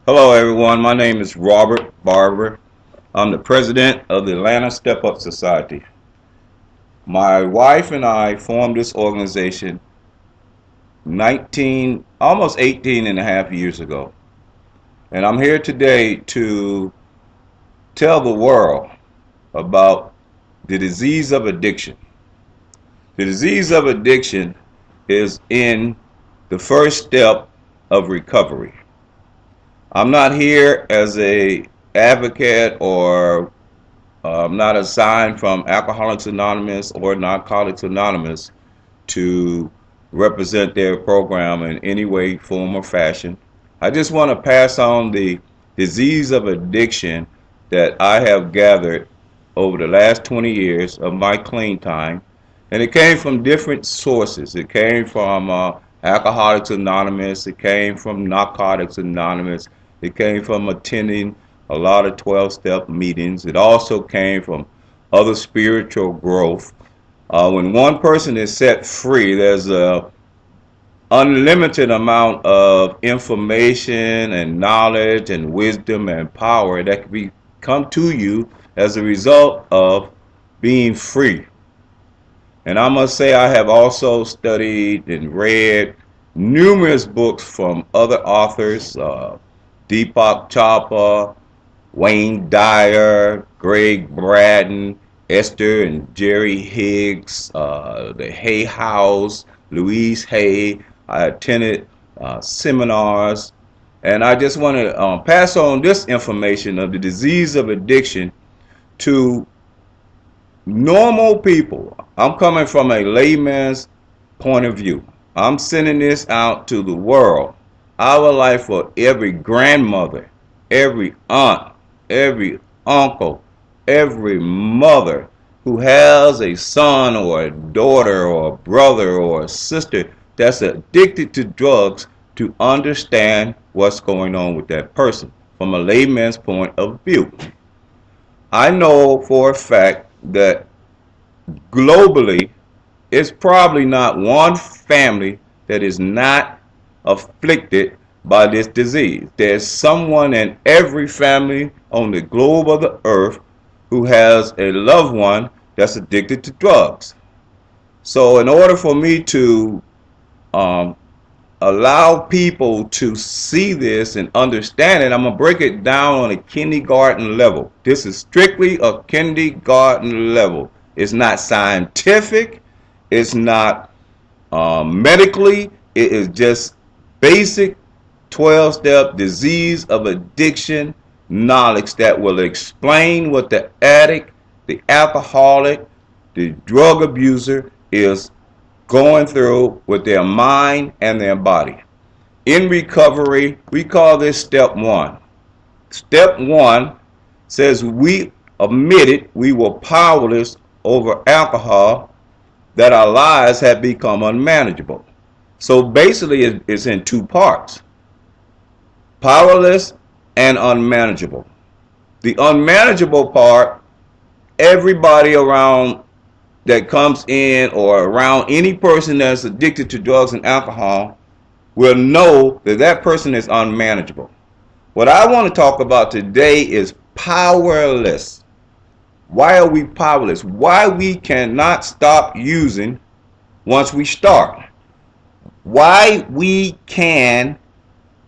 Hello, everyone. My name is Robert Barber. I'm the president of the Atlanta Step Up Society. My wife and I formed this organization almost 18 and a half years ago. And I'm here today to tell the world about the disease of addiction. The disease of addiction is in the first step of recovery. I'm not here as a advocate or I'm not assigned from Alcoholics Anonymous or Narcotics Anonymous to represent their program in any way, form, or fashion. I just want to pass on the disease of addiction that I have gathered over the last 20 years of my clean time. And it came from different sources. It came from Alcoholics Anonymous. It came from Narcotics Anonymous. It came from attending a lot of 12-step meetings. It also came from other spiritual growth. When one person is set free, there's a unlimited amount of information and knowledge and wisdom and power that can come to you as a result of being free. And I must say I have also studied and read numerous books from other authors, Deepak Chopra, Wayne Dyer, Greg Barber, Esther and Jerry Higgs, the Hay House, Louise Hay. I attended seminars, and I just want to pass on this information of the disease of addiction to normal people. I'm coming from a layman's point of view. I'm sending this out to the world. I would like for every grandmother, every aunt, every uncle, every mother who has a son or a daughter or a brother or a sister that's addicted to drugs to understand what's going on with that person from a layman's point of view. I know for a fact that globally, it's probably not one family that is not afflicted by this disease. There's someone in every family on the globe of the earth who has a loved one that's addicted to drugs. So in order for me to um, allow people to see this and understand it, I'm going to break it down on a kindergarten level. This is strictly a kindergarten level. It's not scientific. It's not medically. It is just basic 12-step disease of addiction knowledge that will explain what the addict, the alcoholic, the drug abuser is going through with their mind and their body. In recovery, we call this step one. Step one says we admitted we were powerless over alcohol, that our lives had become unmanageable. So basically, it's in two parts: powerless and unmanageable. The unmanageable part, everybody around that comes in or around any person that's addicted to drugs and alcohol will know that that person is unmanageable. What I want to talk about today is powerless. Why are we powerless? Why we cannot stop using once we start. Why we can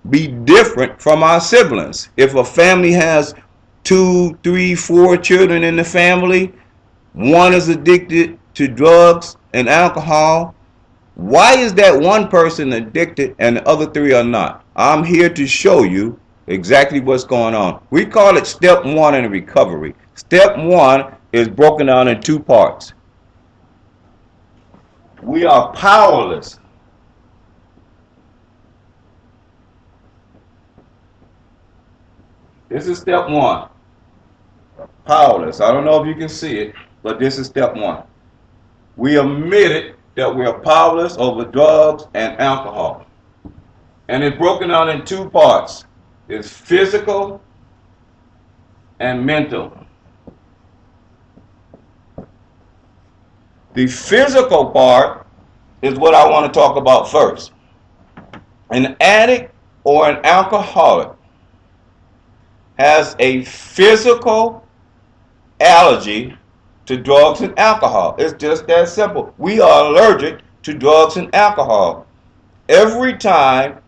be different from our siblings. If a family has 2, 3, 4 children in the family, one is addicted to drugs and alcohol, why is that one person addicted and the other 3 are not? I'm here to show you exactly what's going on. We call it step one in recovery. Step one is broken down in 2 parts. We are powerless. This is step one. Powerless. I don't know if you can see it, but this is step one. We admitted that we are powerless over drugs and alcohol. And it's broken down in 2 parts. It's physical and mental. The physical part is what I want to talk about first. An addict or an alcoholic has a physical allergy to drugs and alcohol. It's just that simple. We are allergic to drugs and alcohol. Every time,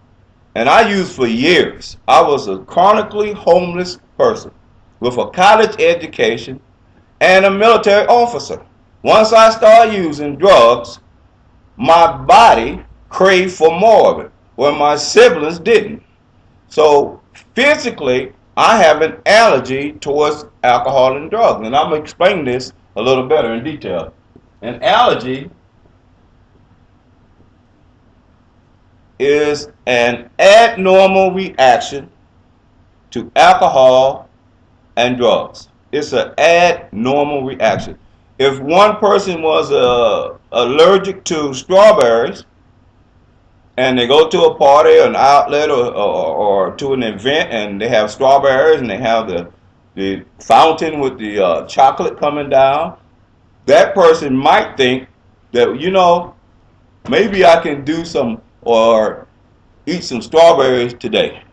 and I used for years, I was a chronically homeless person with a college education and a military officer. Once I started using drugs, my body craved for more of it, where my siblings didn't. So physically, I have an allergy towards alcohol and drugs, and I'm going to explain this a little better in detail. An allergy is an abnormal reaction to alcohol and drugs. It's an abnormal reaction. If one person was allergic to strawberries, and they go to a party or an outlet or to an event and they have strawberries and they have the fountain with the chocolate coming down, that person might think that, maybe I can do some or eat some strawberries today.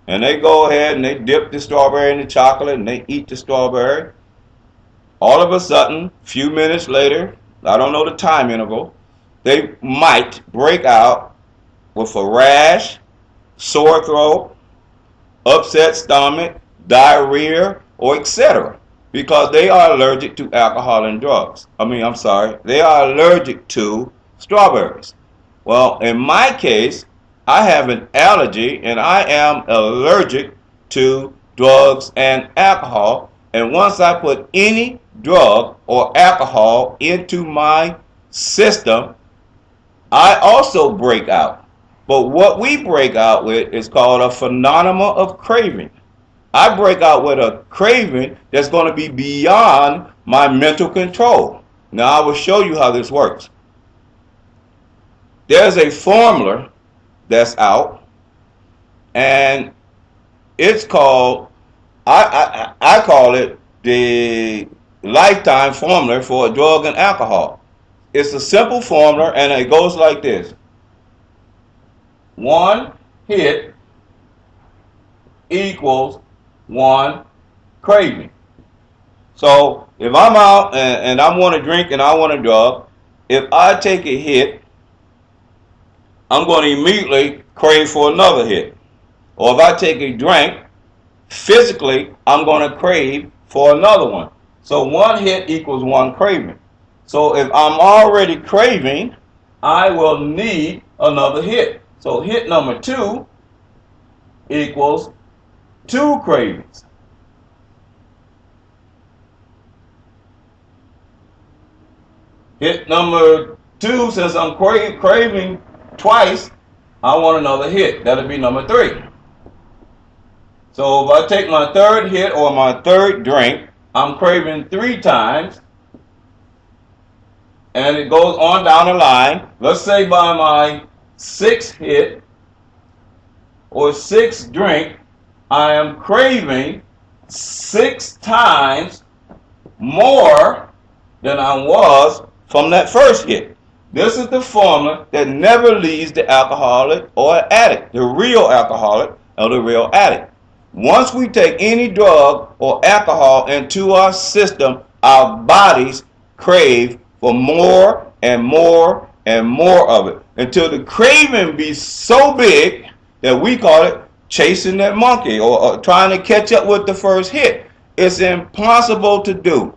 And they go ahead and they dip the strawberry in the chocolate and they eat the strawberry. All of a sudden, a few minutes later, I don't know the time interval, they might break out with a rash, sore throat, upset stomach, diarrhea, or etc. because they are allergic to alcohol and drugs. They are allergic to strawberries. Well, in my case, I have an allergy and I am allergic to drugs and alcohol. And once I put any drug or alcohol into my system, I also break out. But what we break out with is called a phenomenon of craving. I break out with a craving that's going to be beyond my mental control. Now I will show you how this works. There's a formula that's out, and it's called, I call it the lifetime formula for a drug and alcohol. It's a simple formula, and it goes like this. One hit equals one craving. So if I'm out and I want to drink and I want a drug, if I take a hit, I'm going to immediately crave for another hit. Or if I take a drink, physically, I'm going to crave for another one. So one hit equals one craving. So if I'm already craving, I will need another hit. So hit number 2 equals 2 cravings. Hit number 2, since I'm craving twice, I want another hit. That'll be number 3. So if I take my third hit or my third drink, I'm craving 3 times. And it goes on down the line. Let's say by my 6th hit or 6th drink, I am craving 6 times more than I was from that first hit. This is the formula that never leaves the alcoholic or addict, the real alcoholic or the real addict. Once we take any drug or alcohol into our system, our bodies crave for more and more and more of it until the craving be so big that we call it chasing that monkey or trying to catch up with the first hit. It's impossible to do.